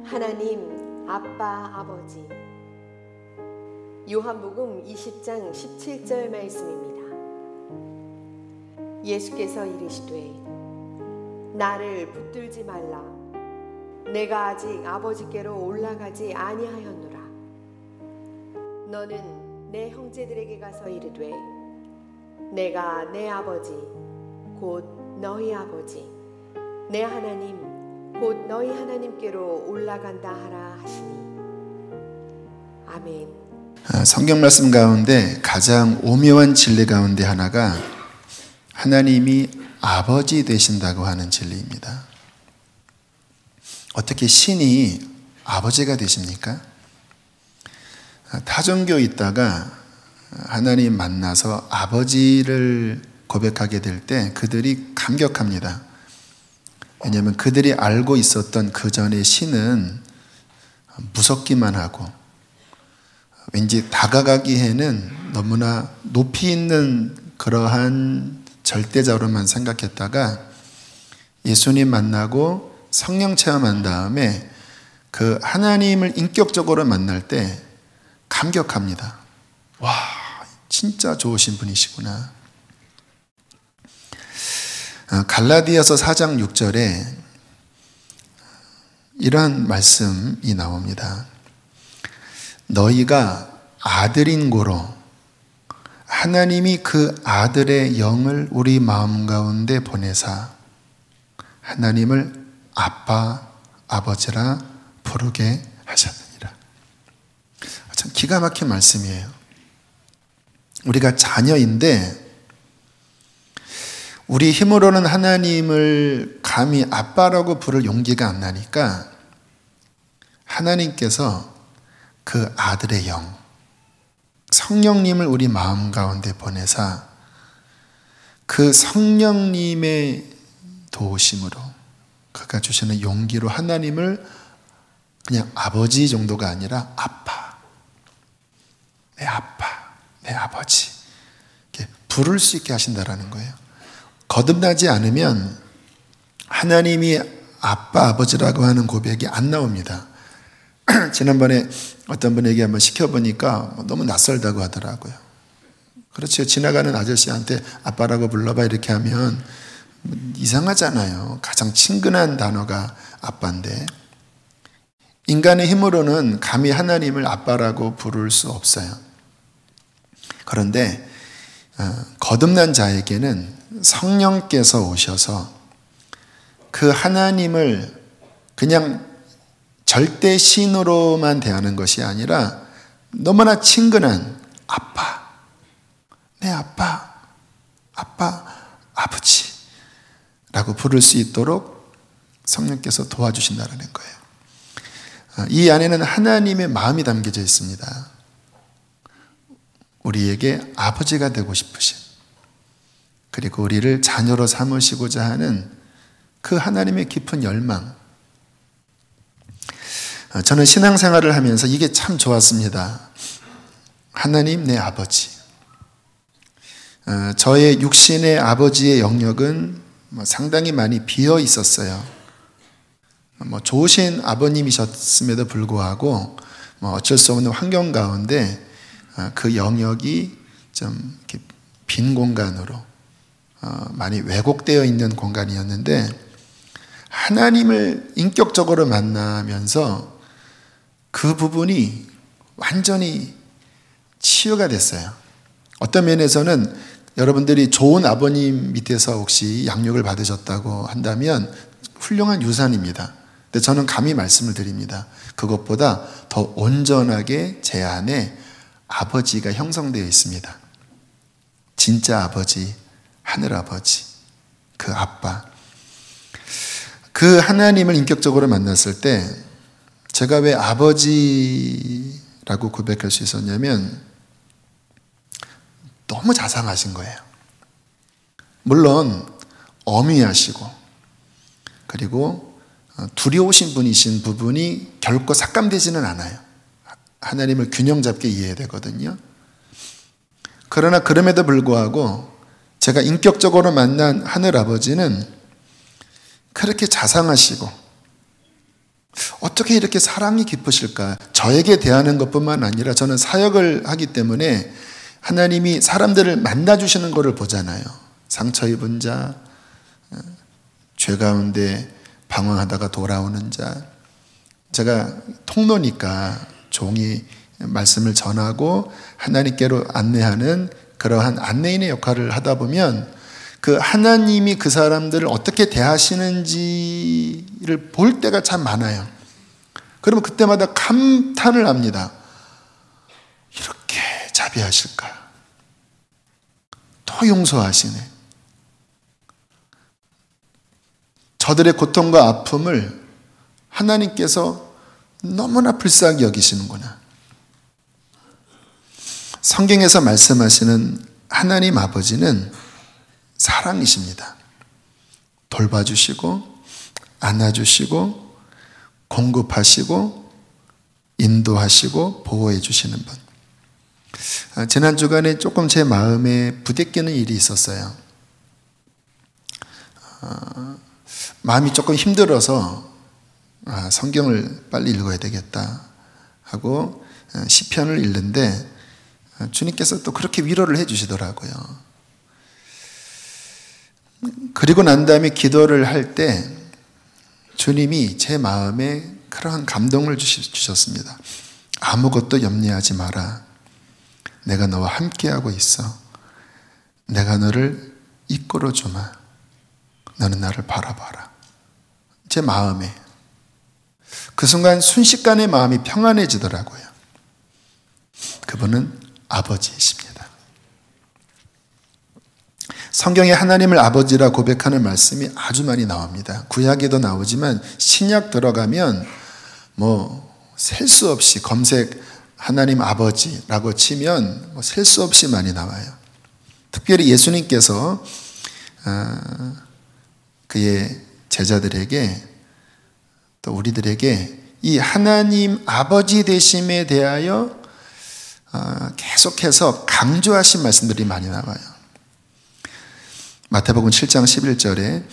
하나님 아빠 아버지. 요한복음 20장 17절 말씀입니다. 예수께서 이르시되 나를 붙들지 말라. 내가 아직 아버지께로 올라가지 아니하였노라. 너는 내 형제들에게 가서 이르되 내가 내 아버지 곧 너희 아버지 내 하나님 곧 너희 하나님께로 올라간다 하라 하시니. 아멘. 성경 말씀 가운데 가장 오묘한 진리 가운데 하나가 하나님이 아버지 되신다고 하는 진리입니다. 어떻게 신이 아버지가 되십니까? 타종교에 있다가 하나님 만나서 아버지를 고백하게 될 때 그들이 감격합니다. 왜냐하면 그들이 알고 있었던 그 전의 신은 무섭기만 하고 왠지 다가가기에는 너무나 높이 있는 그러한 절대자로만 생각했다가 예수님 만나고 성령 체험한 다음에 그 하나님을 인격적으로 만날 때 감격합니다. 와, 진짜 좋으신 분이시구나. 갈라디아서 4장 6절에 이러한 말씀이 나옵니다. 너희가 아들인 고로 하나님이 그 아들의 영을 우리 마음 가운데 보내사 하나님을 아빠, 아버지라 부르게 하셨느니라. 참 기가 막힌 말씀이에요. 우리가 자녀인데 우리 힘으로는 하나님을 감히 아빠라고 부를 용기가 안 나니까 하나님께서 그 아들의 영, 성령님을 우리 마음 가운데 보내사 그 성령님의 도우심으로 그가 주시는 용기로 하나님을 그냥 아버지 정도가 아니라 아빠, 내 아빠, 내 아버지 이렇게 부를 수 있게 하신다라는 거예요. 거듭나지 않으면 하나님이 아빠, 아버지라고 하는 고백이 안 나옵니다. 지난번에 어떤 분에게 한번 시켜보니까 너무 낯설다고 하더라고요. 그렇죠. 지나가는 아저씨한테 아빠라고 불러봐 이렇게 하면 이상하잖아요. 가장 친근한 단어가 아빠인데 인간의 힘으로는 감히 하나님을 아빠라고 부를 수 없어요. 그런데 거듭난 자에게는 성령께서 오셔서 그 하나님을 그냥 절대 신으로만 대하는 것이 아니라 너무나 친근한 아빠, 내 아빠, 아빠, 아버지라고 부를 수 있도록 성령께서 도와주신다는 거예요. 이 안에는 하나님의 마음이 담겨져 있습니다. 우리에게 아버지가 되고 싶으신, 그리고 우리를 자녀로 삼으시고자 하는 그 하나님의 깊은 열망. 저는 신앙생활을 하면서 이게 참 좋았습니다. 하나님 내 아버지. 저의 육신의 아버지의 영역은 상당히 많이 비어 있었어요. 좋으신 아버님이셨음에도 불구하고 어쩔 수 없는 환경 가운데 그 영역이 좀 이렇게 빈 공간으로 많이 왜곡되어 있는 공간이었는데 하나님을 인격적으로 만나면서 그 부분이 완전히 치유가 됐어요. 어떤 면에서는 여러분들이 좋은 아버님 밑에서 혹시 양육을 받으셨다고 한다면 훌륭한 유산입니다. 근데 저는 감히 말씀을 드립니다. 그것보다 더 온전하게 제 안에 아버지가 형성되어 있습니다. 진짜 아버지, 하늘아버지, 그 아빠. 그 하나님을 인격적으로 만났을 때 제가 왜 아버지라고 고백할 수 있었냐면 너무 자상하신 거예요. 물론 어미하시고 그리고 두려우신 분이신 부분이 결코 삭감되지는 않아요. 하나님을 균형 잡게 이해해야 되거든요. 그러나 그럼에도 불구하고 제가 인격적으로 만난 하늘아버지는 그렇게 자상하시고 어떻게 이렇게 사랑이 깊으실까? 저에게 대하는 것뿐만 아니라 저는 사역을 하기 때문에 하나님이 사람들을 만나주시는 것을 보잖아요. 상처 입은 자, 죄 가운데 방황하다가 돌아오는 자. 제가 통로니까 종이 말씀을 전하고 하나님께로 안내하는 그러한 안내인의 역할을 하다 보면 그 하나님이 그 사람들을 어떻게 대하시는지를 볼 때가 참 많아요. 그러면 그때마다 감탄을 합니다. 이렇게 자비하실까? 더 용서하시네. 저들의 고통과 아픔을 하나님께서 너무나 불쌍히 여기시는구나. 성경에서 말씀하시는 하나님 아버지는 사랑이십니다. 돌봐주시고 안아주시고 공급하시고 인도하시고 보호해 주시는 분. 지난 주간에 조금 제 마음에 부대끼는 일이 있었어요. 마음이 조금 힘들어서 성경을 빨리 읽어야 되겠다 하고 시편을 읽는데 주님께서 또 그렇게 위로를 해 주시더라고요. 그리고 난 다음에 기도를 할 때 주님이 제 마음에 그러한 감동을 주셨습니다. 아무것도 염려하지 마라. 내가 너와 함께하고 있어. 내가 너를 이끌어 주마. 너는 나를 바라봐라. 제 마음에 그 순간 순식간에 마음이 평안해지더라고요. 그분은 아버지이십니다. 성경에 하나님을 아버지라 고백하는 말씀이 아주 많이 나옵니다. 구약에도 나오지만 신약 들어가면 셀 수 없이 검색 하나님 아버지라고 치면 셀 수 없이 많이 나와요. 특별히 예수님께서 그의 제자들에게 또 우리들에게 이 하나님 아버지 되심에 대하여 계속해서 강조하신 말씀들이 많이 나와요. 마태복음 7장 11절에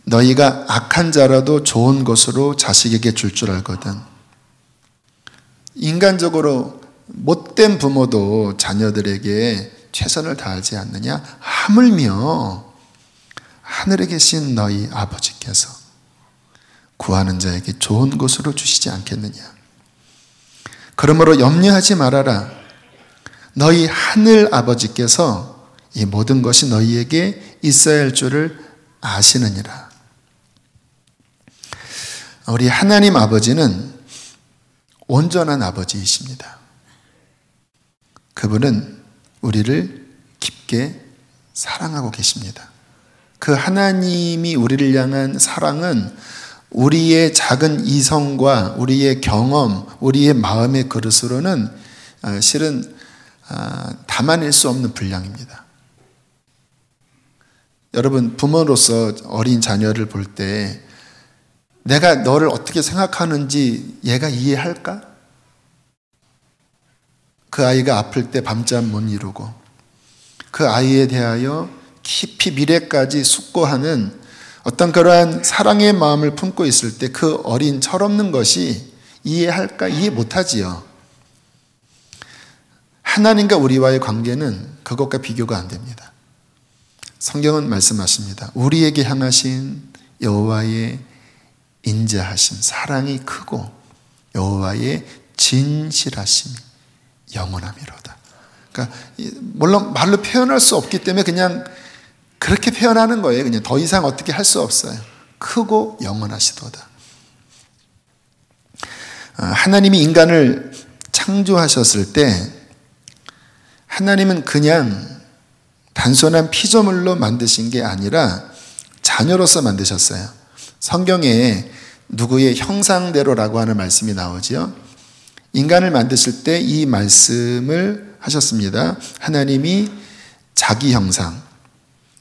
너희가 악한 자라도 좋은 것으로 자식에게 줄 줄 알거든. 인간적으로 못된 부모도 자녀들에게 최선을 다하지 않느냐? 하물며 하늘에 계신 너희 아버지께서 구하는 자에게 좋은 것으로 주시지 않겠느냐? 그러므로 염려하지 말아라. 너희 하늘 아버지께서 이 모든 것이 너희에게 있어야 할 줄을 아시느니라. 우리 하나님 아버지는 온전한 아버지이십니다. 그분은 우리를 깊게 사랑하고 계십니다. 그 하나님이 우리를 향한 사랑은 우리의 작은 이성과 우리의 경험, 우리의 마음의 그릇으로는 실은 담아낼 수 없는 분량입니다. 여러분, 부모로서 어린 자녀를 볼 때 내가 너를 어떻게 생각하는지 얘가 이해할까? 그 아이가 아플 때 밤잠 못 이루고 그 아이에 대하여 깊이 미래까지 숙고하는 어떤 그러한 사랑의 마음을 품고 있을 때 그 어린 철없는 것이 이해할까? 이해 못하지요. 하나님과 우리와의 관계는 그것과 비교가 안 됩니다. 성경은 말씀하십니다. 우리에게 향하신 여호와의 인자하심, 사랑이 크고 여호와의 진실하심이 영원함이로다. 그러니까 물론 말로 표현할 수 없기 때문에 그냥 그렇게 표현하는 거예요. 그냥 더 이상 어떻게 할 수 없어요. 크고 영원하시도다. 하나님이 인간을 창조하셨을 때 하나님은 그냥 단순한 피조물로 만드신 게 아니라 자녀로서 만드셨어요. 성경에 누구의 형상대로라고 하는 말씀이 나오지요. 인간을 만드실 때 이 말씀을 하셨습니다. 하나님이 자기 형상,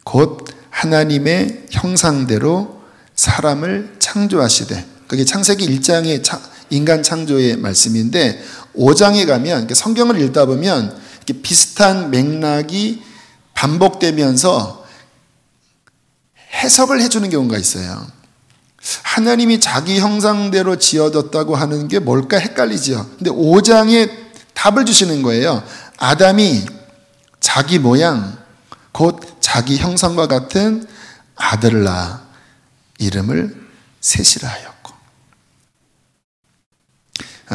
곧 하나님의 형상대로 사람을 창조하시되, 그게 창세기 1장의 인간 창조의 말씀인데 5장에 가면 성경을 읽다 보면 이렇게 비슷한 맥락이 반복되면서 해석을 해주는 경우가 있어요. 하나님이 자기 형상대로 지어졌다고 하는 게 뭘까 헷갈리지요. 근데 5장에 답을 주시는 거예요. 아담이 자기 모양, 곧 자기 형상과 같은 아들을 낳아 이름을 셋이라 하였고.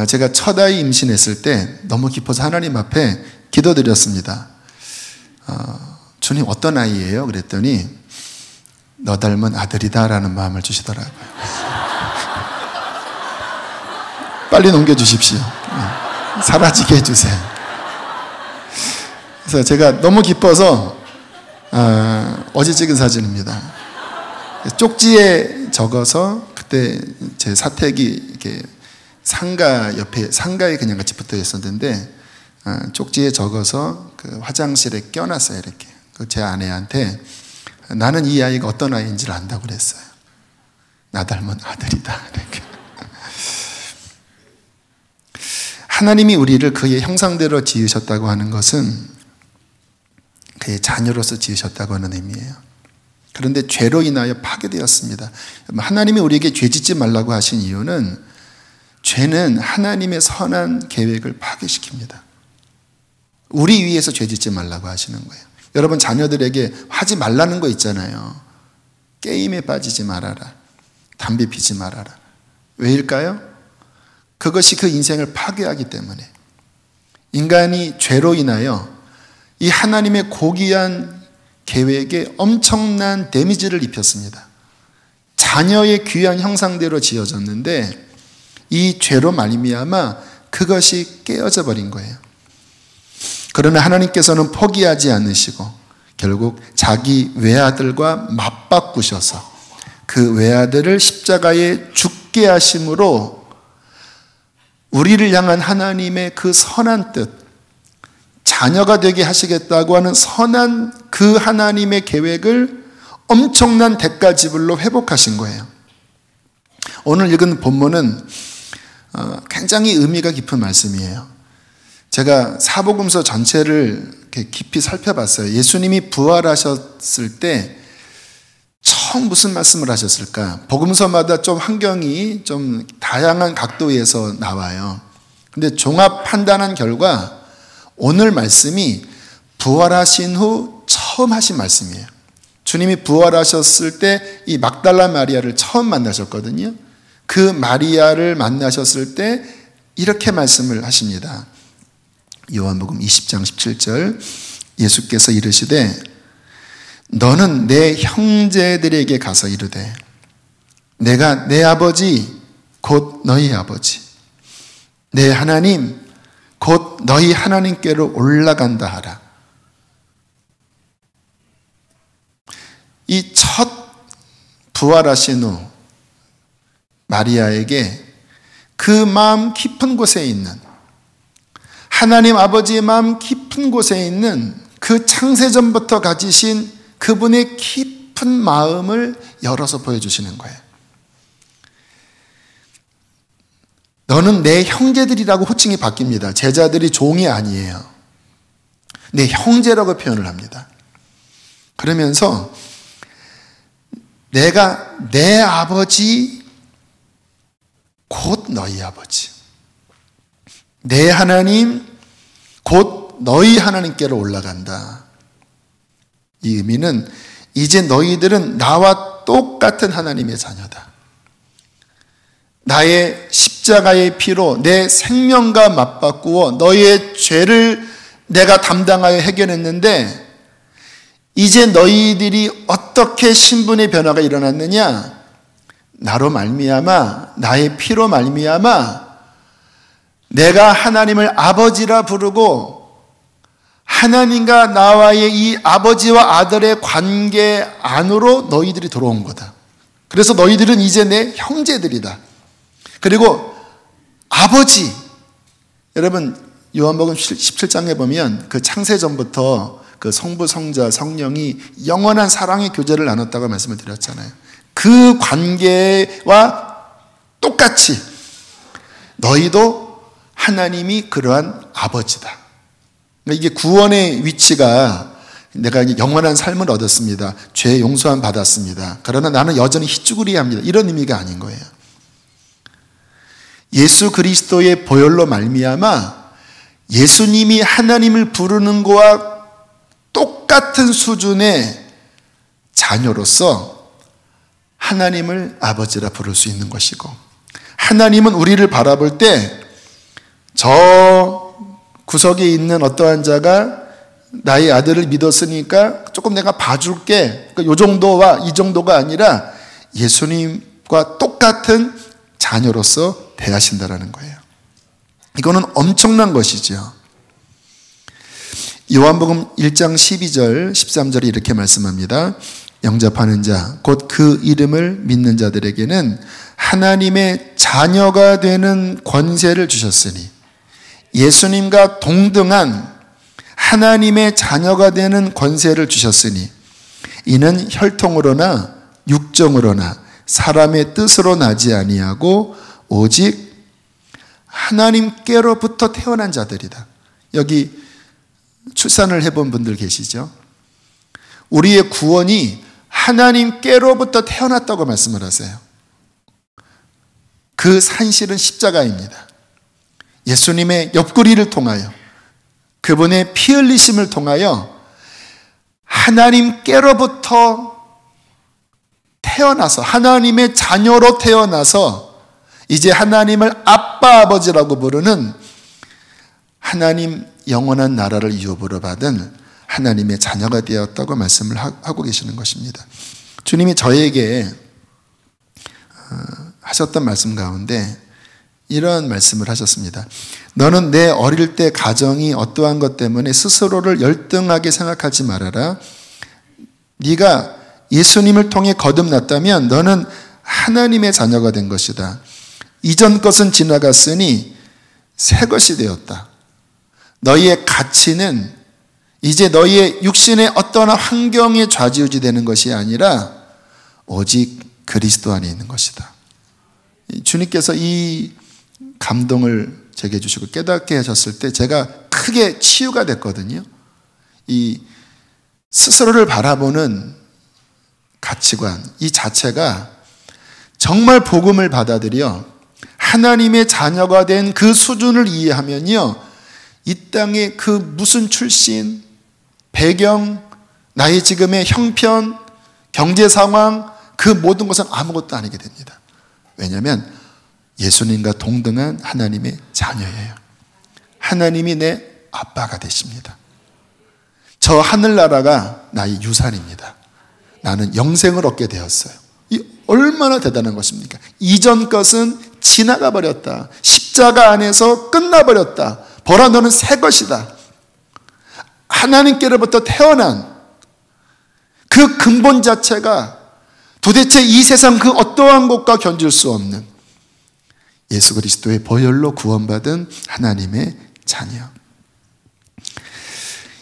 제가 첫 아이 임신했을 때 너무 기뻐서 하나님 앞에 기도드렸습니다. 주님 어떤 아이예요? 그랬더니 너 닮은 아들이다 라는 마음을 주시더라고요. 빨리 넘겨주십시오. 사라지게 해주세요. 그래서 제가 너무 기뻐서 어제 찍은 사진입니다. 쪽지에 적어서 그때 제 사택이 이렇게 상가 옆에 상가에 그냥 같이 붙어 있었는데 쪽지에 적어서 그 화장실에 껴놨어요. 이렇게 제 아내한테 나는 이 아이가 어떤 아이인지를 안다고 그랬어요. 나 닮은 아들이다. 이렇게. 하나님이 우리를 그의 형상대로 지으셨다고 하는 것은 그의 자녀로서 지으셨다고 하는 의미예요. 그런데 죄로 인하여 파괴되었습니다. 하나님이 우리에게 죄 짓지 말라고 하신 이유는 죄는 하나님의 선한 계획을 파괴시킵니다. 우리 위해서 죄 짓지 말라고 하시는 거예요. 여러분 자녀들에게 하지 말라는 거 있잖아요. 게임에 빠지지 말아라. 담배 피지 말아라. 왜일까요? 그것이 그 인생을 파괴하기 때문에. 인간이 죄로 인하여 이 하나님의 고귀한 계획에 엄청난 데미지를 입혔습니다. 자녀의 귀한 형상대로 지어졌는데 이 죄로 말미암아 그것이 깨어져 버린 거예요. 그러나 하나님께서는 포기하지 않으시고 결국 자기 외아들과 맞바꾸셔서 그 외아들을 십자가에 죽게 하심으로 우리를 향한 하나님의 그 선한 뜻, 자녀가 되게 하시겠다고 하는 선한 그 하나님의 계획을 엄청난 대가 지불로 회복하신 거예요. 오늘 읽은 본문은 굉장히 의미가 깊은 말씀이에요. 제가 사복음서 전체를 이렇게 깊이 살펴봤어요. 예수님이 부활하셨을 때 처음 무슨 말씀을 하셨을까? 복음서마다 좀 환경이 좀 다양한 각도에서 나와요. 근데 종합 판단한 결과 오늘 말씀이 부활하신 후 처음 하신 말씀이에요. 주님이 부활하셨을 때 이 막달라 마리아를 처음 만나셨거든요. 그 마리아를 만나셨을 때 이렇게 말씀을 하십니다. 요한복음 20장 17절 예수께서 이르시되 너는 내 형제들에게 가서 이르되 내가 내 아버지 곧 너희 아버지 내 하나님 곧 너희 하나님께로 올라간다 하라. 이 첫 부활하신 후 마리아에게 그 마음 깊은 곳에 있는 하나님 아버지의 마음 깊은 곳에 있는 그 창세전부터 가지신 그분의 깊은 마음을 열어서 보여주시는 거예요. 너는 내 형제들이라고 호칭이 바뀝니다. 제자들이 종이 아니에요. 내 형제라고 표현을 합니다. 그러면서 내가 내 아버지 곧 너희 아버지 내 하나님 곧 너희 하나님께로 올라간다. 이 의미는 이제 너희들은 나와 똑같은 하나님의 자녀다. 나의 십자가의 피로 내 생명과 맞바꾸어 너희의 죄를 내가 담당하여 해결했는데 이제 너희들이 어떻게 신분의 변화가 일어났느냐? 나로 말미암아 나의 피로 말미암아 내가 하나님을 아버지라 부르고 하나님과 나와의 이 아버지와 아들의 관계 안으로 너희들이 들어온 거다. 그래서 너희들은 이제 내 형제들이다. 그리고 아버지, 여러분 요한복음 17장에 보면 그 창세전부터 그 성부, 성자, 성령이 영원한 사랑의 교제를 나눴다고 말씀을 드렸잖아요. 그 관계와 똑같이 너희도 하나님이 그러한 아버지다. 그러니까 이게 구원의 위치가 내가 영원한 삶을 얻었습니다. 죄 용서함 받았습니다. 그러나 나는 여전히 희쭈그리합니다. 이런 의미가 아닌 거예요. 예수 그리스도의 보혈로 말미암아 예수님이 하나님을 부르는 것과 똑같은 수준의 자녀로서 하나님을 아버지라 부를 수 있는 것이고, 하나님은 우리를 바라볼 때 저 구석에 있는 어떠한 자가 나의 아들을 믿었으니까 조금 내가 봐줄게, 요 정도와 이 정도가 아니라 예수님과 똑같은 자녀로서 대하신다라는 거예요. 이거는 엄청난 것이죠. 요한복음 1장 12절 13절에 이렇게 말씀합니다. 영접하는 자 곧 그 이름을 믿는 자들에게는 하나님의 자녀가 되는 권세를 주셨으니, 예수님과 동등한 하나님의 자녀가 되는 권세를 주셨으니 이는 혈통으로나 육정으로나 사람의 뜻으로 나지 아니하고 오직 하나님께로부터 태어난 자들이다. 여기 출산을 해본 분들 계시죠? 우리의 구원이 하나님께로부터 태어났다고 말씀을 하세요. 그 산실은 십자가입니다. 예수님의 옆구리를 통하여, 그분의 피 흘리심을 통하여 하나님께로부터 태어나서, 하나님의 자녀로 태어나서 이제 하나님을 아빠 아버지라고 부르는, 하나님 영원한 나라를 유업으로 받은 하나님의 자녀가 되었다고 말씀을 하고 계시는 것입니다. 주님이 저에게 하셨던 말씀 가운데 이런 말씀을 하셨습니다. 너는 내 어릴 때 가정이 어떠한 것 때문에 스스로를 열등하게 생각하지 말아라. 네가 예수님을 통해 거듭났다면 너는 하나님의 자녀가 된 것이다. 이전 것은 지나갔으니 새 것이 되었다. 너희의 가치는 이제 너희의 육신의 어떠한 환경에 좌지우지 되는 것이 아니라 오직 그리스도 안에 있는 것이다. 주님께서 이 감동을 제게 주시고 깨닫게 하셨을 때 제가 크게 치유가 됐거든요. 이 스스로를 바라보는 가치관, 이 자체가 정말 복음을 받아들여 하나님의 자녀가 된 그 수준을 이해하면요, 이 땅의 그 무슨 출신, 배경, 나의 지금의 형편, 경제 상황, 그 모든 것은 아무것도 아니게 됩니다. 왜냐하면 예수님과 동등한 하나님의 자녀예요. 하나님이 내 아빠가 되십니다. 저 하늘나라가 나의 유산입니다. 나는 영생을 얻게 되었어요. 이 얼마나 대단한 것입니까? 이전 것은 지나가 버렸다. 십자가 안에서 끝나버렸다. 보라, 너는 새 것이다. 하나님께로부터 태어난 그 근본 자체가 도대체 이 세상 그 어떠한 것과 견줄 수 없는 예수 그리스도의 보혈로 구원받은 하나님의 자녀.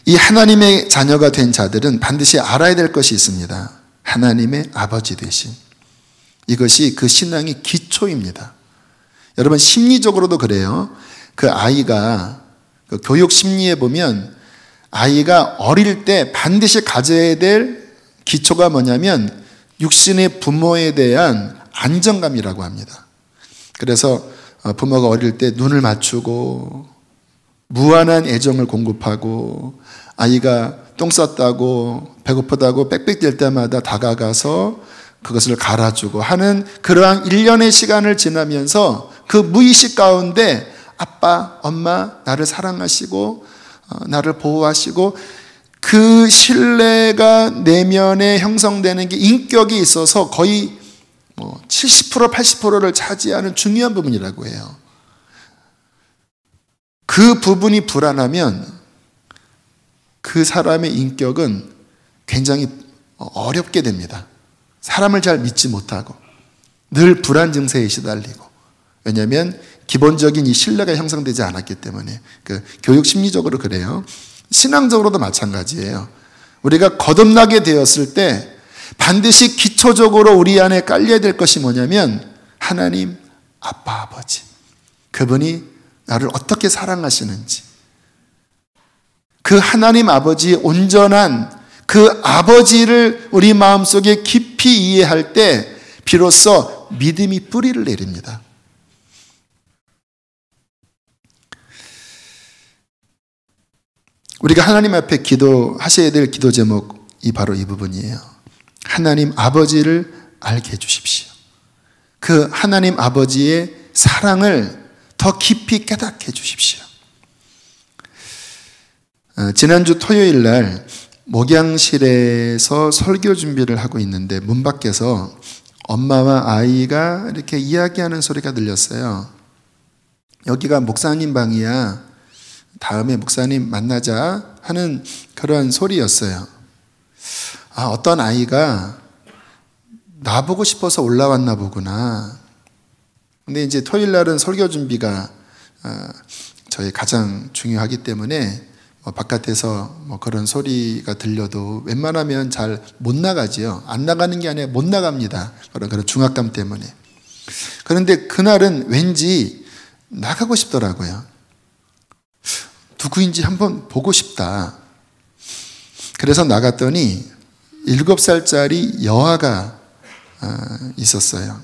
이 하나님의 자녀가 된 자들은 반드시 알아야 될 것이 있습니다. 하나님의 아버지 되심. 이것이 그 신앙의 기초입니다. 여러분, 심리적으로도 그래요. 그 아이가 그 교육 심리에 보면 아이가 어릴 때 반드시 가져야 될 기초가 뭐냐면 육신의 부모에 대한 안정감이라고 합니다. 그래서 부모가 어릴 때 눈을 맞추고 무한한 애정을 공급하고, 아이가 똥 쌌다고 배고프다고 빽빽댈 때마다 다가가서 그것을 갈아주고 하는 그러한 일련의 시간을 지나면서 그 무의식 가운데 아빠, 엄마 나를 사랑하시고 나를 보호하시고, 그 신뢰가 내면에 형성되는 게 인격이 있어서 거의 70% 80%를 차지하는 중요한 부분이라고 해요. 그 부분이 불안하면 그 사람의 인격은 굉장히 어렵게 됩니다. 사람을 잘 믿지 못하고 늘 불안 증세에 시달리고, 왜냐하면 기본적인 이 신뢰가 형성되지 않았기 때문에. 그 교육 심리적으로 그래요. 신앙적으로도 마찬가지예요. 우리가 거듭나게 되었을 때 반드시 기초적으로 우리 안에 깔려야 될 것이 뭐냐면 하나님 아빠 아버지, 그분이 나를 어떻게 사랑하시는지, 그 하나님 아버지의 온전한 그 아버지를 우리 마음속에 깊이 이해할 때 비로소 믿음이 뿌리를 내립니다. 우리가 하나님 앞에 기도하셔야 될 기도 제목이 바로 이 부분이에요. 하나님 아버지를 알게 해주십시오. 그 하나님 아버지의 사랑을 더 깊이 깨닫게 해주십시오. 지난주 토요일 날 목양실에서 설교 준비를 하고 있는데 문 밖에서 엄마와 아이가 이렇게 이야기하는 소리가 들렸어요. 여기가 목사님 방이야. 다음에 목사님 만나자 하는 그런 소리였어요. 어떤 아이가 나보고 싶어서 올라왔나 보구나. 근데 이제 토요일 날은 설교 준비가 저희 가장 중요하기 때문에 바깥에서 그런 소리가 들려도 웬만하면 잘 못 나가지요. 안 나가는 게 아니라 못 나갑니다. 그런 중압감 때문에. 그런데 그날은 왠지 나가고 싶더라고요. 누구인지 한번 보고 싶다. 그래서 나갔더니 7살짜리 여아가 있었어요.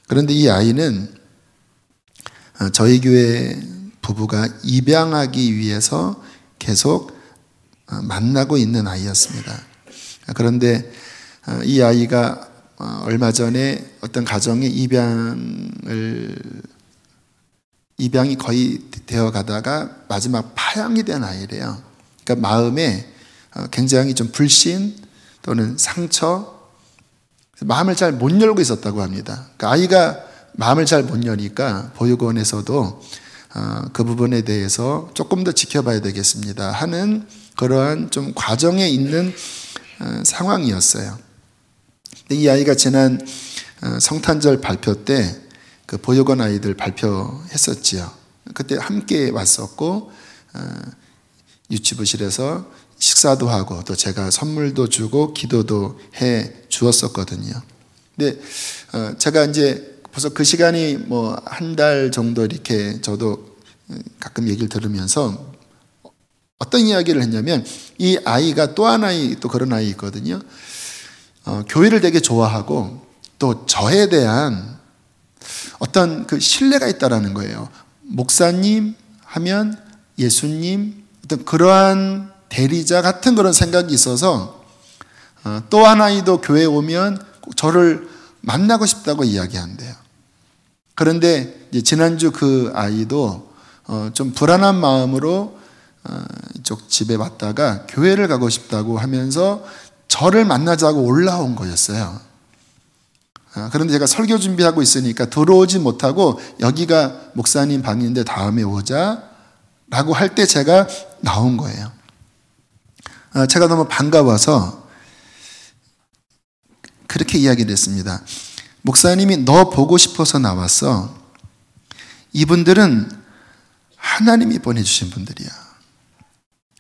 그런데 이 아이는 저희 교회 부부가 입양하기 위해서 계속 만나고 있는 아이였습니다. 그런데 이 아이가 얼마 전에 어떤 가정에 입양이 거의 되어 가다가 마지막 파양이 된 아이래요. 그러니까 마음에 굉장히 좀 불신 또는 상처, 마음을 잘 못 열고 있었다고 합니다. 그러니까 아이가 마음을 잘 못 여니까 보육원에서도 그 부분에 대해서 조금 더 지켜봐야 되겠습니다 하는 그러한 좀 과정에 있는 상황이었어요. 근데 이 아이가 지난 성탄절 발표 때 그 보육원 아이들 발표했었지요. 그때 함께 왔었고 유치부실에서 식사도 하고 또 제가 선물도 주고 기도도 해 주었었거든요. 근데 제가 이제 벌써 그 시간이 한 달 정도 이렇게 저도 가끔 얘기를 들으면서 어떤 이야기를 했냐면 이 아이가 또 한 아이 또 그런 아이 있거든요. 교회를 되게 좋아하고 또 저에 대한 어떤 그 신뢰가 있다라는 거예요. 목사님 하면 예수님 어떤 그러한 대리자 같은 그런 생각이 있어서 또 한 아이도 교회에 오면 꼭 저를 만나고 싶다고 이야기한대요. 그런데 이제 지난주 그 아이도 좀 불안한 마음으로 이쪽 집에 왔다가 교회를 가고 싶다고 하면서 저를 만나자고 올라온 거였어요. 그런데 제가 설교 준비하고 있으니까 들어오지 못하고 여기가 목사님 방인데 다음에 오자 라고 할 때 제가 나온 거예요. 제가 너무 반가워서 그렇게 이야기를 했습니다. 목사님이 너 보고 싶어서 나왔어. 이분들은 하나님이 보내주신 분들이야.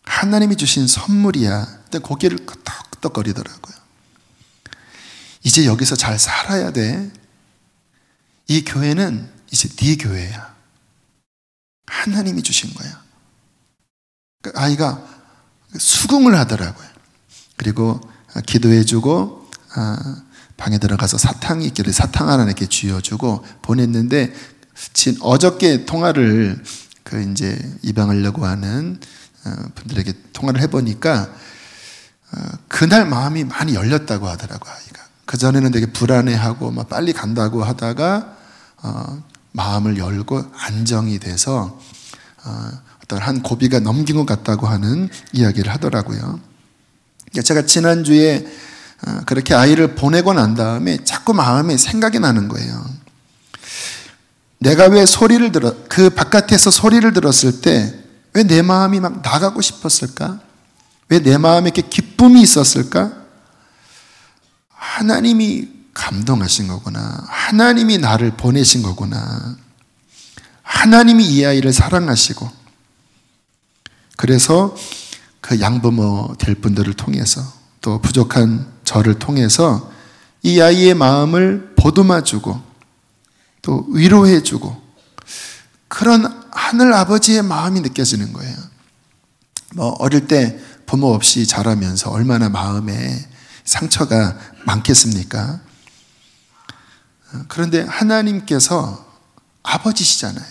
하나님이 주신 선물이야. 근데 고개를 끄덕끄덕거리더라고요. 이제 여기서 잘 살아야 돼. 이 교회는 이제 네 교회야. 하나님이 주신 거야. 아이가 수긍을 하더라고요. 그리고 기도해주고 방에 들어가서 사탕이 있길래 사탕 하나 이렇게 쥐어주고 보냈는데 어저께 통화를 이제 입양하려고 하는 분들에게 통화를 해보니까 그날 마음이 많이 열렸다고 하더라고요. 아이가 그전에는 되게 불안해하고 막 빨리 간다고 하다가 마음을 열고 안정이 돼서 어떤 한 고비가 넘긴 것 같다고 하는 이야기를 하더라고요. 제가 지난주에 그렇게 아이를 보내고 난 다음에 자꾸 마음에 생각이 나는 거예요. 내가 왜 그 바깥에서 소리를 들었을 때 왜 내 마음이 막 나가고 싶었을까? 왜 내 마음에 이렇게 기쁨이 있었을까? 하나님이 감동하신 거구나. 하나님이 나를 보내신 거구나. 하나님이 이 아이를 사랑하시고 그래서 그 양부모 될 분들을 통해서 또 부족한 저를 통해서 이 아이의 마음을 보듬어주고 또 위로해주고 그런 하늘 아버지의 마음이 느껴지는 거예요. 어릴 때 부모 없이 자라면서 얼마나 마음에 상처가 많겠습니까? 그런데 하나님께서 아버지시잖아요.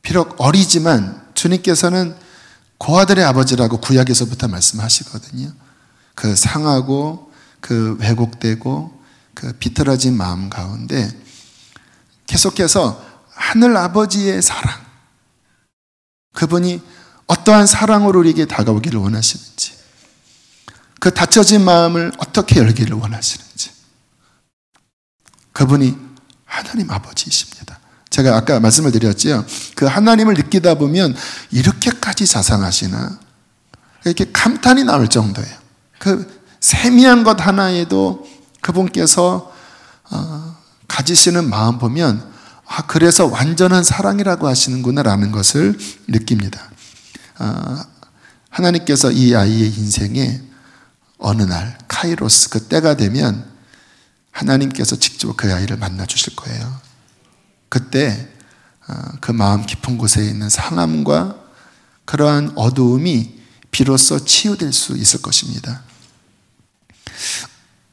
비록 어리지만 주님께서는 고아들의 아버지라고 구약에서부터 말씀하시거든요. 그 상하고 그 왜곡되고 그 비틀어진 마음 가운데 계속해서 하늘 아버지의 사랑, 그분이 어떠한 사랑으로 우리에게 다가오기를 원하시는지, 그 닫혀진 마음을 어떻게 열기를 원하시는지, 그분이 하나님 아버지이십니다. 제가 아까 말씀을 드렸지요. 그 하나님을 느끼다 보면 이렇게까지 자상하시나? 이렇게 감탄이 나올 정도예요. 그 세미한 것 하나에도 그분께서 가지시는 마음 보면 그래서 완전한 사랑이라고 하시는구나라는 것을 느낍니다. 하나님께서 이 아이의 인생에 어느 날 카이로스, 그 때가 되면 하나님께서 직접 그 아이를 만나 주실 거예요. 그때 그 마음 깊은 곳에 있는 상함과 그러한 어두움이 비로소 치유될 수 있을 것입니다.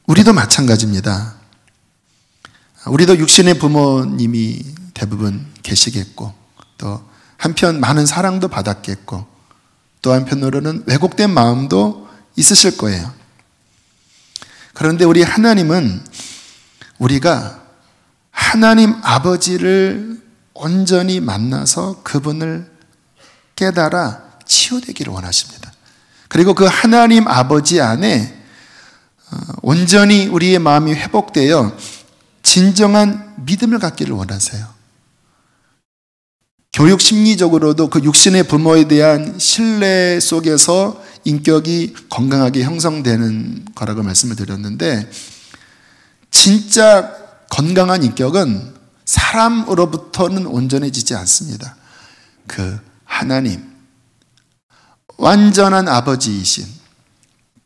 우리도 마찬가지입니다. 우리도 육신의 부모님이 대부분 계시겠고, 또 한편 많은 사랑도 받았겠고, 또 한편으로는 왜곡된 마음도 있으실 거예요. 그런데 우리 하나님은 우리가 하나님 아버지를 온전히 만나서 그분을 깨달아 치유되기를 원하십니다. 그리고 그 하나님 아버지 안에 온전히 우리의 마음이 회복되어 진정한 믿음을 갖기를 원하세요. 교육 심리적으로도 그 육신의 부모에 대한 신뢰 속에서 인격이 건강하게 형성되는 거라고 말씀을 드렸는데, 진짜 건강한 인격은 사람으로부터는 온전해지지 않습니다. 그 하나님, 완전한 아버지이신,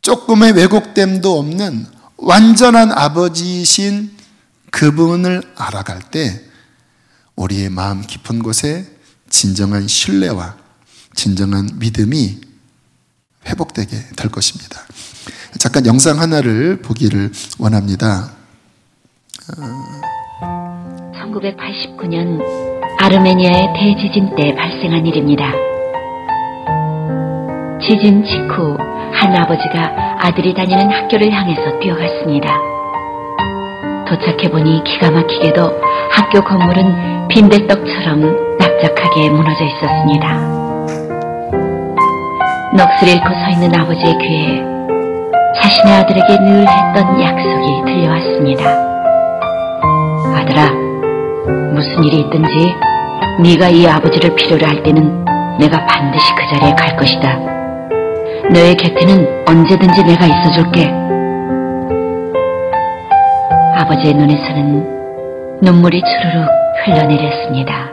조금의 왜곡됨도 없는 완전한 아버지이신 그분을 알아갈 때 우리의 마음 깊은 곳에 진정한 신뢰와 진정한 믿음이 회복되게 될 것입니다. 잠깐 영상 하나를 보기를 원합니다. 1989년 아르메니아의 대지진 때 발생한 일입니다. 지진 직후 한 아버지가 아들이 다니는 학교를 향해서 뛰어갔습니다. 도착해보니 기가 막히게도 학교 건물은 빈대떡처럼 납작하게 무너져 있었습니다. 넋을 잃고 서 있는 아버지의 귀에 자신의 아들에게 늘 했던 약속이 들려왔습니다. 아들아, 무슨 일이 있든지 네가 이 아버지를 필요로 할 때는 내가 반드시 그 자리에 갈 것이다. 너의 곁에는 언제든지 내가 있어줄게. 아버지의 눈에서는 눈물이 주르륵 흘러내렸습니다.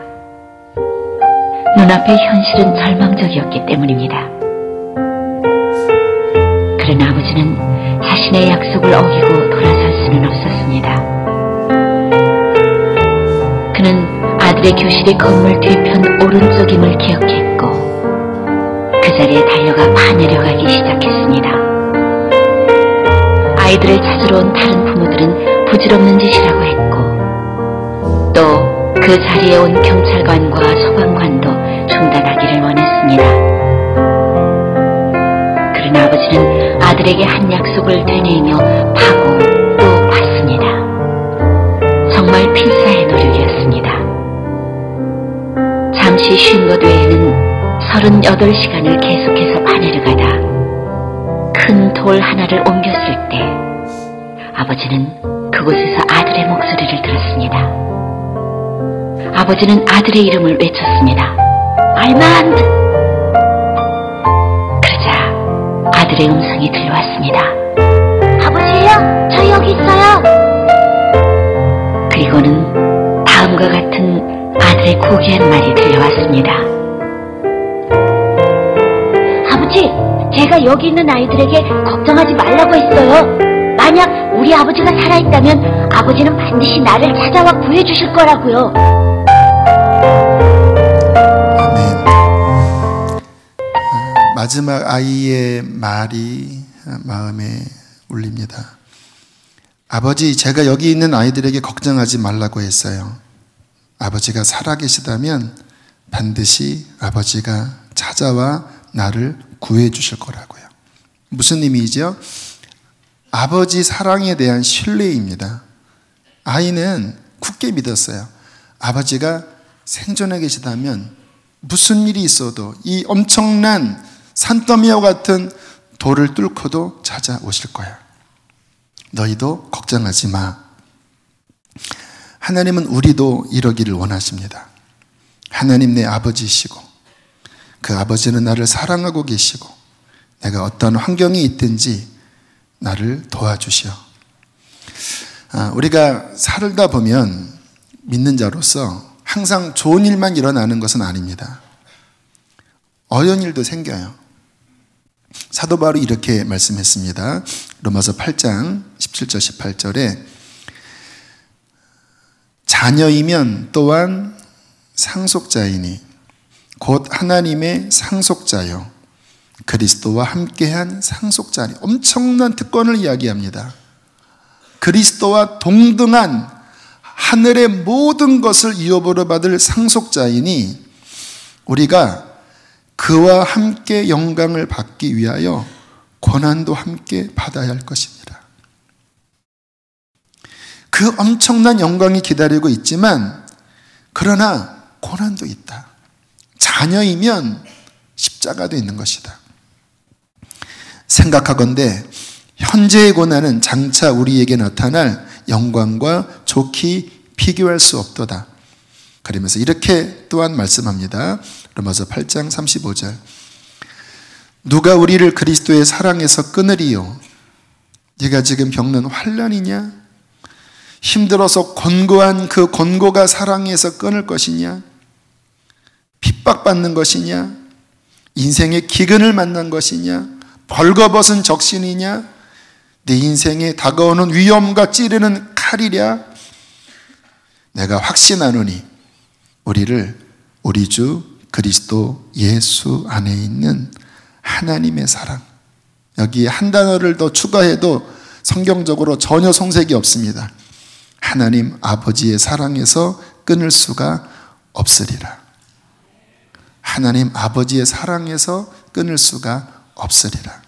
눈앞의 현실은 절망적이었기 때문입니다. 그러나 아버지는 자신의 약속을 어기고 돌아설 수는 없었습니다. 그는 아들의 교실이 건물 뒤편 오른쪽임을 기억했고 그 자리에 달려가 파내려가기 시작했습니다. 아이들을 찾으러 온 다른 부모들은 부질없는 짓이라고 했고 또 그 자리에 온 경찰관과 소방관도 중단하기를 원했습니다. 그러나 아버지는 아들에게 한 약속을 되뇌이며 파고 또 팠습니다. 정말 필사의 노력이었습니다. 잠시 쉰 것 외에는 38시간을 계속해서 파내려가다 큰 돌 하나를 옮겼을 때 아버지는 그곳에서 아들의 목소리를 들었습니다. 아버지는 아들의 이름을 외쳤습니다. 알만드! 그러자 아들의 음성이 들려왔습니다. 아버지예요? 저 여기 있어요. 그리고는 다음과 같은 아들의 고귀한 말이 들려왔습니다. 아버지, 제가 여기 있는 아이들에게 걱정하지 말라고 했어요. 만약 우리 아버지가 살아있다면 아버지는 반드시 나를 찾아와 구해주실 거라고요. 마지막 아이의 말이 마음에 울립니다. 아버지, 제가 여기 있는 아이들에게 걱정하지 말라고 했어요. 아버지가 살아계시다면 반드시 아버지가 찾아와 나를 구해 주실 거라고요. 무슨 의미죠? 아버지 사랑에 대한 신뢰입니다. 아이는 굳게 믿었어요. 아버지가 생존해 계시다면 무슨 일이 있어도 이 엄청난 산더미와 같은 돌을 뚫고도 찾아오실 거야. 너희도 걱정하지 마. 하나님은 우리도 이러기를 원하십니다. 하나님 내 아버지시고 그 아버지는 나를 사랑하고 계시고 내가 어떤 환경이 있든지 나를 도와주시오. 우리가 살다 보면 믿는 자로서 항상 좋은 일만 일어나는 것은 아닙니다. 어려운 일도 생겨요. 사도 바울이 이렇게 말씀했습니다. 로마서 8장 17절 18절에 자녀이면 또한 상속자이니 곧 하나님의 상속자요 그리스도와 함께한 상속자니. 엄청난 특권을 이야기합니다. 그리스도와 동등한 하늘의 모든 것을 이어보러 받을 상속자이니 우리가 그와 함께 영광을 받기 위하여 고난도 함께 받아야 할 것입니다. 그 엄청난 영광이 기다리고 있지만 그러나 고난도 있다. 자녀이면 십자가도 있는 것이다. 생각하건대 현재의 고난은 장차 우리에게 나타날 영광과 좋게 비교할 수 없도다. 그러면서 이렇게 또한 말씀합니다. 로마서 8장 35절 누가 우리를 그리스도의 사랑에서 끊으리요? 네가 지금 겪는 환난이냐? 힘들어서 곤고한 그 곤고가 사랑에서 끊을 것이냐? 핍박받는 것이냐? 인생의 기근을 만난 것이냐? 벌거벗은 적신이냐? 내 인생에 다가오는 위험과 찌르는 칼이랴? 내가 확신하노니 우리를 우리 주 그리스도 예수 안에 있는 하나님의 사랑, 여기에 한 단어를 더 추가해도 성경적으로 전혀 손색이 없습니다. 하나님 아버지의 사랑에서 끊을 수가 없으리라. 하나님 아버지의 사랑에서 끊을 수가 없으리라.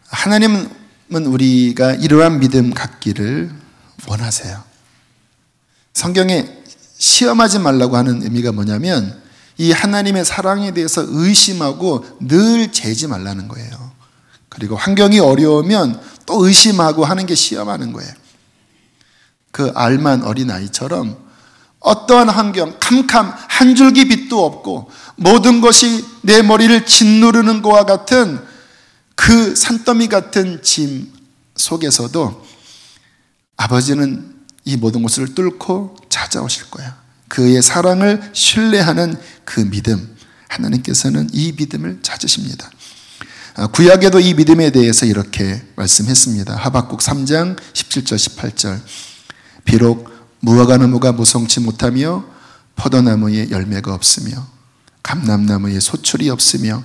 하나님은 우리가 이러한 믿음 갖기를 원하세요. 성경에 시험하지 말라고 하는 의미가 뭐냐면 이 하나님의 사랑에 대해서 의심하고 늘 재지 말라는 거예요. 그리고 환경이 어려우면 또 의심하고 하는 게 시험하는 거예요. 그 알만 어린아이처럼 어떠한 환경, 캄캄 한 줄기 빛도 없고 모든 것이 내 머리를 짓누르는 것과 같은 그 산더미 같은 짐 속에서도 아버지는 이 모든 것을 뚫고 찾아오실 거야. 그의 사랑을 신뢰하는 그 믿음, 하나님께서는 이 믿음을 찾으십니다. 구약에도 이 믿음에 대해서 이렇게 말씀했습니다. 하박국 3장 17절 18절 비록 무화과나무가 무성치 못하며 포도나무에 열매가 없으며 감람나무에 소출이 없으며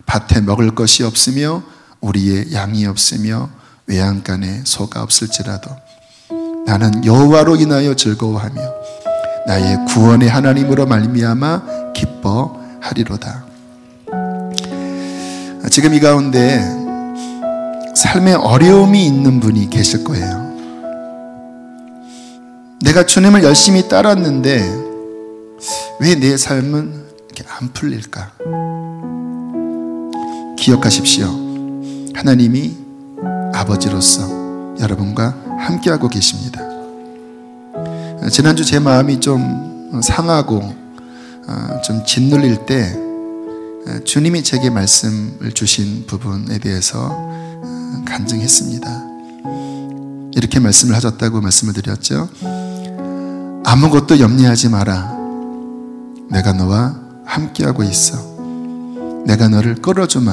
밭에 먹을 것이 없으며 우리의 양이 없으며 외양간에 소가 없을지라도 나는 여호와로 인하여 즐거워하며 나의 구원의 하나님으로 말미암아 기뻐하리로다. 지금 이 가운데 삶에 어려움이 있는 분이 계실 거예요. 내가 주님을 열심히 따랐는데 왜 내 삶은 이렇게 안 풀릴까? 기억하십시오. 하나님이 아버지로서 여러분과 함께하고 계십니다. 지난주 제 마음이 좀 상하고 좀 짓눌릴 때 주님이 제게 말씀을 주신 부분에 대해서 간증했습니다. 이렇게 말씀을 하셨다고 말씀을 드렸죠. 아무것도 염려하지 마라. 내가 너와 함께하고 있어. 내가 너를 끌어주마.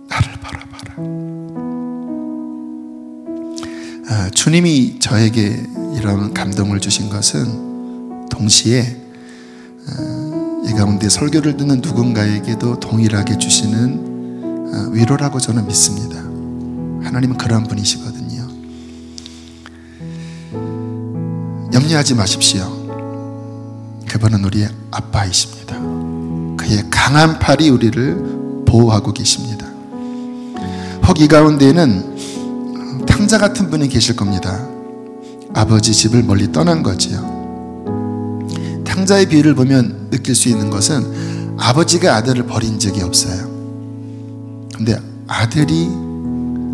나를 바라봐라. 주님이 저에게 이런 감동을 주신 것은 동시에 이 가운데 설교를 듣는 누군가에게도 동일하게 주시는 위로라고 저는 믿습니다. 하나님은 그러한 분이시거든요. 염려하지 마십시오. 그분은 우리의 아빠이십니다. 그의 강한 팔이 우리를 보호하고 계십니다. 혹 이 가운데에는 탕자 같은 분이 계실 겁니다. 아버지 집을 멀리 떠난 거지요. 탕자의 비유를 보면 느낄 수 있는 것은 아버지가 아들을 버린 적이 없어요. 근데 아들이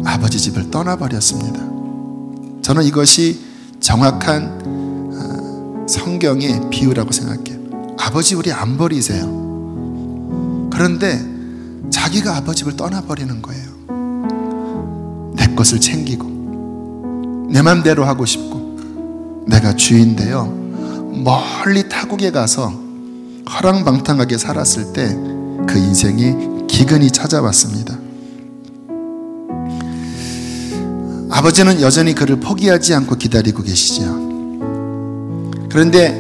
아버지 집을 떠나버렸습니다. 저는 이것이 정확한 성경의 비유라고 생각해요. 아버지 우리 안 버리세요. 그런데 자기가 아버지 집을 떠나버리는 거예요. 내 것을 챙기고 내 맘대로 하고 싶고 내가 주인데요, 멀리 타국에 가서 허랑방탕하게 살았을 때 그 인생에 기근이 찾아왔습니다. 아버지는 여전히 그를 포기하지 않고 기다리고 계시죠. 그런데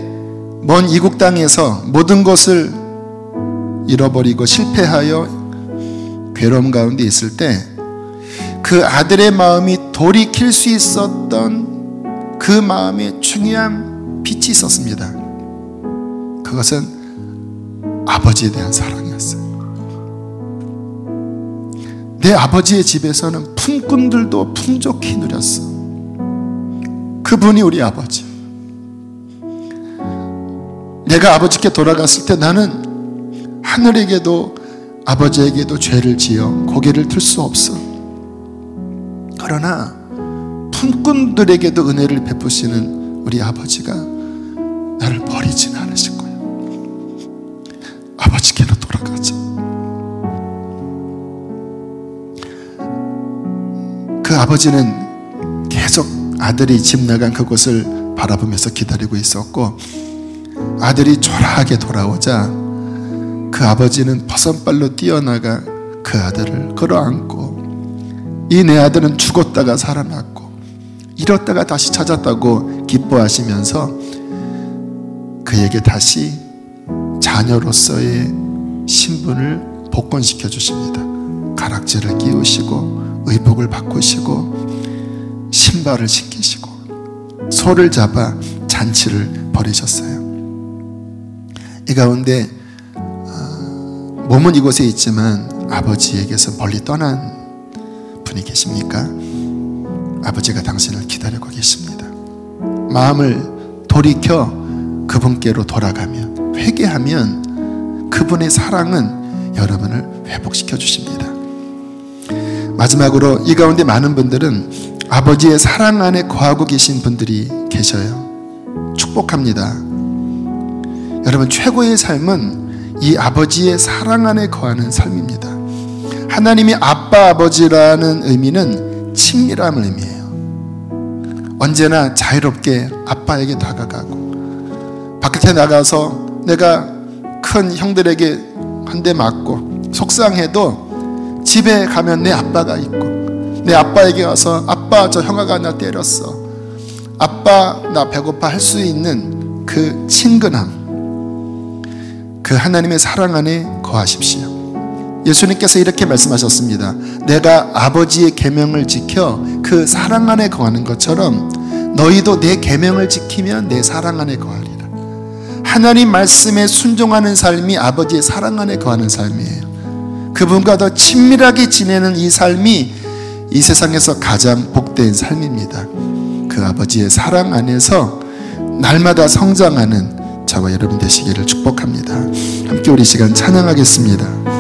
먼 이국 땅에서 모든 것을 잃어버리고 실패하여 괴로움 가운데 있을 때 그 아들의 마음이 돌이킬 수 있었던 그 마음에 중요한 빛이 있었습니다. 그것은 아버지에 대한 사랑이었어요. 내 아버지의 집에서는 품꾼들도 풍족히 누렸어. 그분이 우리 아버지. 내가 아버지께 돌아갔을 때 나는 하늘에게도 아버지에게도 죄를 지어 고개를 들 수 없어. 그러나 품꾼들에게도 은혜를 베푸시는 우리 아버지가 나를 버리진 않으실 거예요. 아버지께로 돌아가자. 그 아버지는 계속 아들이 집 나간 그곳을 바라보면서 기다리고 있었고, 아들이 초라하게 돌아오자 그 아버지는 버선발로 뛰어나가 그 아들을 끌어안고, 이 내 아들은 죽었다가 살아났고 잃었다가 다시 찾았다고 기뻐하시면서 그에게 다시 자녀로서의 신분을 복권시켜 주십니다. 가락지를 끼우시고 의복을 바꾸시고 신발을 신기시고 소를 잡아 잔치를 벌이셨어요. 이 가운데 몸은 이곳에 있지만 아버지에게서 멀리 떠난 분이 계십니까? 아버지가 당신을 기다리고 계십니다. 마음을 돌이켜 그분께로 돌아가면, 회개하면 그분의 사랑은 여러분을 회복시켜 주십니다. 마지막으로 이 가운데 많은 분들은 아버지의 사랑 안에 거하고 계신 분들이 계셔요. 축복합니다. 여러분, 최고의 삶은 이 아버지의 사랑 안에 거하는 삶입니다. 하나님이 아빠, 아버지라는 의미는 친밀함을 의미해요. 언제나 자유롭게 아빠에게 다가가고, 바깥에 나가서 내가 큰 형들에게 한 대 맞고 속상해도 집에 가면 내 아빠가 있고, 내 아빠에게 가서 아빠 저 형아가 나 때렸어, 아빠 나 배고파 할 수 있는 그 친근함, 그 하나님의 사랑 안에 거하십시오. 예수님께서 이렇게 말씀하셨습니다. 내가 아버지의 계명을 지켜 그 사랑 안에 거하는 것처럼 너희도 내 계명을 지키면 내 사랑 안에 거하리라. 하나님 말씀에 순종하는 삶이 아버지의 사랑 안에 거하는 삶이에요. 그분과 더 친밀하게 지내는 이 삶이 이 세상에서 가장 복된 삶입니다. 그 아버지의 사랑 안에서 날마다 성장하는 저와 여러분 되시기를 축복합니다. 함께 우리 시간 찬양하겠습니다.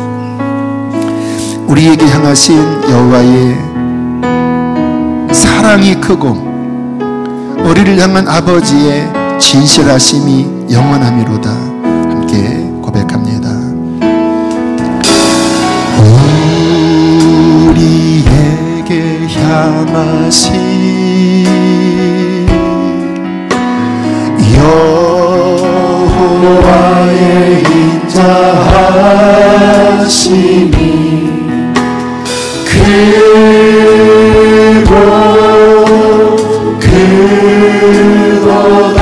우리에게 향하신 여호와의 사랑이 크고 우리를 향한 아버지의 진실하심이 영원하미로다. 함께 고백합니다. 우리에게 향하신 여호와의 인자하심이 크고 크도다.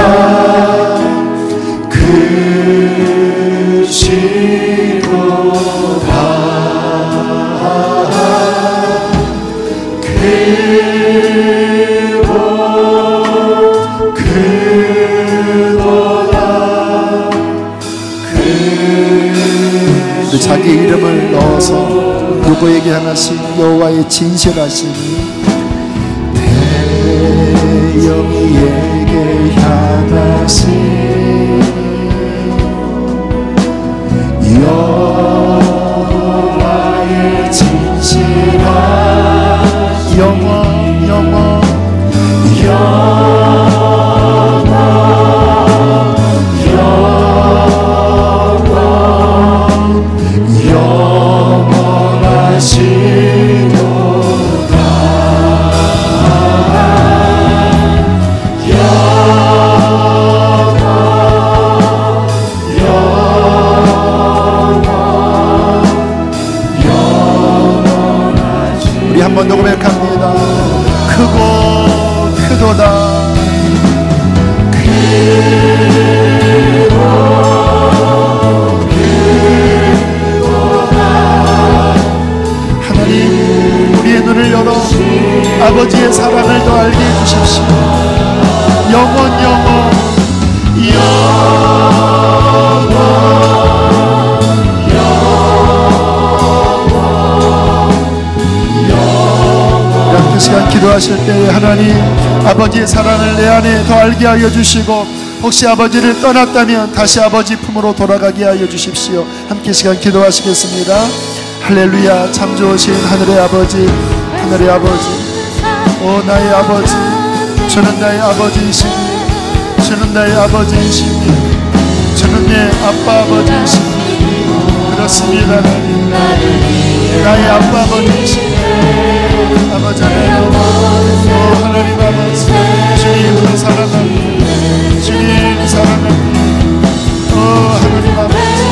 그 자기 이름을 넣어서 누구에게 향하신 여호와의 진실하심이 대영이에게 향하신 여호와의 진실한 영원 우리 한번 더 고백합니다. 크고 크도다. 하나님, 우리의 눈을 열어 아버지의 사랑을 더 알게 해주십시오. 영원 그 시간 기도하실 때 하나님 아버지의 사랑을 내 안에 더 알게 하여 주시고, 혹시 아버지를 떠났다면 다시 아버지 품으로 돌아가게 하여 주십시오. 함께 시간 기도하시겠습니다. 할렐루야. 참 좋으신 하늘의 아버지, 하늘의 아버지, 오 나의 아버지, 주는 나의 아버지이시니, 주는 나의 아버지이시니, 주는 내 아빠 아버지이시니, 그렇습니다. 나의 아빠 아버지이시니, 아버지 하나님, 오 하나님 아버지, 주님을 사랑합니다. 주님 사랑합니다. 오 하나님 아버지,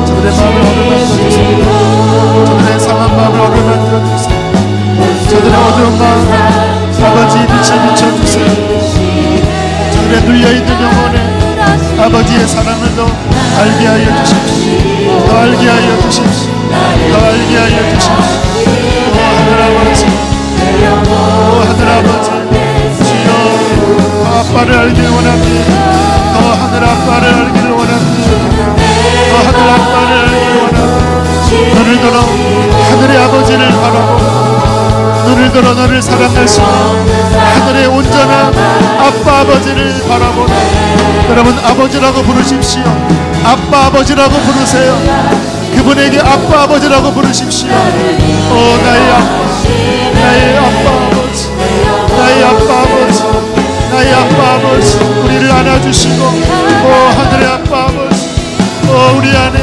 저들의 마음을 어루만져주세요. 저들의 상한 마음을 어루만져주세요. 저들의 어두운 마음 아버지 빛을 비춰주세요. 저들의 눌려있는 영혼에 아버지의 사랑을 더 알게 하여 주십시오. 더 알게 하여 주십시오. 더 알게 하여 주십시오. 오 하늘 아버지, 오 하늘 아버지, 주여 더 아빠를 알기를 원합니다. 더 하늘 아빠를 알기를 원합니다. 더 하늘 아빠를 알기를 원합니다. 눈을 들어 하늘의 아버지를 바라보고, 눈을 들어 너를 사랑하시며 하늘의 온전한 아빠 아버지를 바라보라. 여러분 아버지라고 부르십시오. 아빠 아버지라고 부르세요. 그분에게 아빠 아버지라고 부르십시오. 오 나의 아빠, 나의 아빠 아버지, 나의 아빠 아버지, 나의 아빠 아버지, 우리를 안아주시고, 오 하늘의 아빠 아버지, 오 우리 안에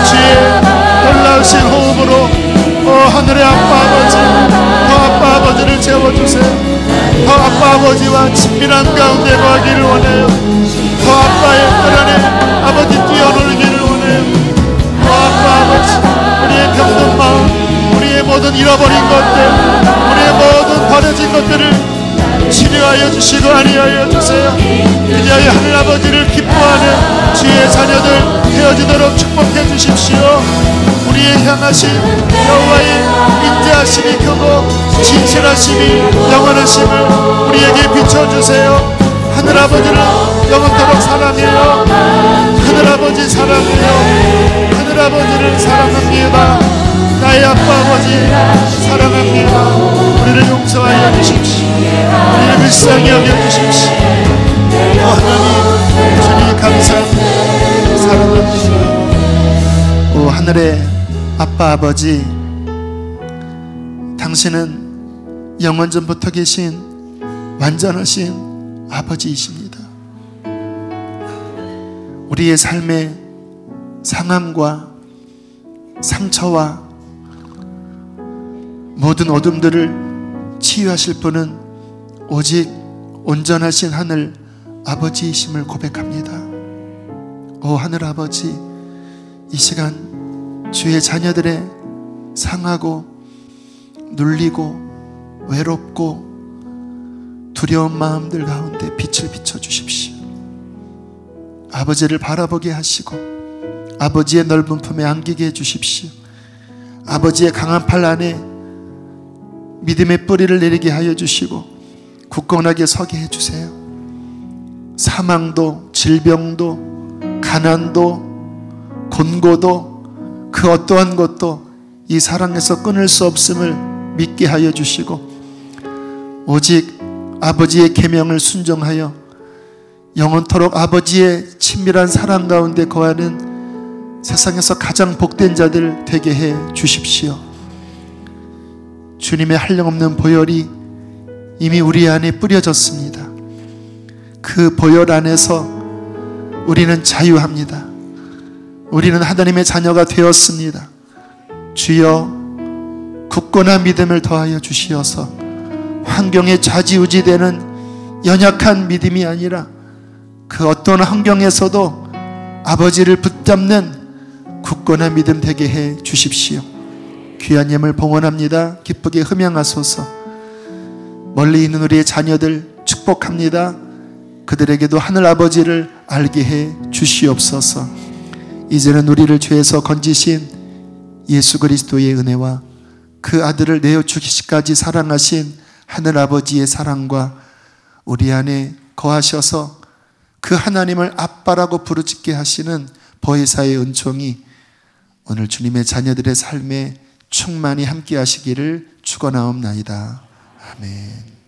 주의 놀라우신 호흡으로 오 하늘의 아빠 아버지, 더 아빠 아버지를 채워주세요. 더 아빠 아버지와 친밀한 가운데 거하기를 원해요. 더 아빠의 뜰 안에 아버지 뛰어놀기를 원해요. 더 아빠 아버지, 우리의 병든 마음, 우리의 모든 잃어버린 것들, 우리의 모든 버려진 것들을 치료하여 주시고 안위하여 주세요. 이제야 하늘 아버지를 기뻐하는 주의 자녀들 되어지도록 축복해 주십시오. 우리의 향하신 여호와의 인자하심이 크고 진실하심이 영원하심을 우리에게 비춰주세요. 하늘 아버지를 영원토록 사랑해요. 하늘 아버지 사랑해요. 하늘 아버지를 사랑합니다. 나의 아빠 아버지 사랑합니다. 우리를 용서하여 주십시오. 우리를 불쌍히 여겨주십시오. 하나님, 주님 감사합니다. 사랑합니다. 오 하늘의 아빠 아버지, 당신은 영원전부터 계신 완전하신 아버지이십니다. 우리의 삶의 상함과 상처와 모든 어둠들을 치유하실 분은 오직 온전하신 하늘 아버지이심을 고백합니다. 오 하늘 아버지, 이 시간 주의 자녀들의 상하고 눌리고 외롭고 두려운 마음들 가운데 빛을 비춰주십시오. 아버지를 바라보게 하시고 아버지의 넓은 품에 안기게 해주십시오. 아버지의 강한 팔 안에 믿음의 뿌리를 내리게 하여 주시고 굳건하게 서게 해주세요. 사망도 질병도 가난도 곤고도 그 어떠한 것도 이 사랑에서 끊을 수 없음을 믿게 하여 주시고, 오직 아버지의 계명을 순종하여 영원토록 아버지의 친밀한 사랑 가운데 거하는 세상에서 가장 복된 자들 되게 해 주십시오. 주님의 한량없는 보혈이 이미 우리 안에 뿌려졌습니다. 그 보혈 안에서 우리는 자유합니다. 우리는 하나님의 자녀가 되었습니다. 주여, 굳건한 믿음을 더하여 주시어서 환경에 좌지우지되는 연약한 믿음이 아니라 그 어떤 환경에서도 아버지를 붙잡는 굳건한 믿음 되게 해 주십시오. 귀한 예물 봉헌합니다. 기쁘게 흠양하소서. 멀리 있는 우리의 자녀들 축복합니다. 그들에게도 하늘 아버지를 알게 해 주시옵소서. 이제는 우리를 죄에서 건지신 예수 그리스도의 은혜와 그 아들을 내어 주기까지 사랑하신 하늘 아버지의 사랑과 우리 안에 거하셔서 그 하나님을 아빠라고 부르짖게 하시는 보혜사의 은총이 오늘 주님의 자녀들의 삶에 충만히 함께 하시기를 축원하옵나이다. 아멘.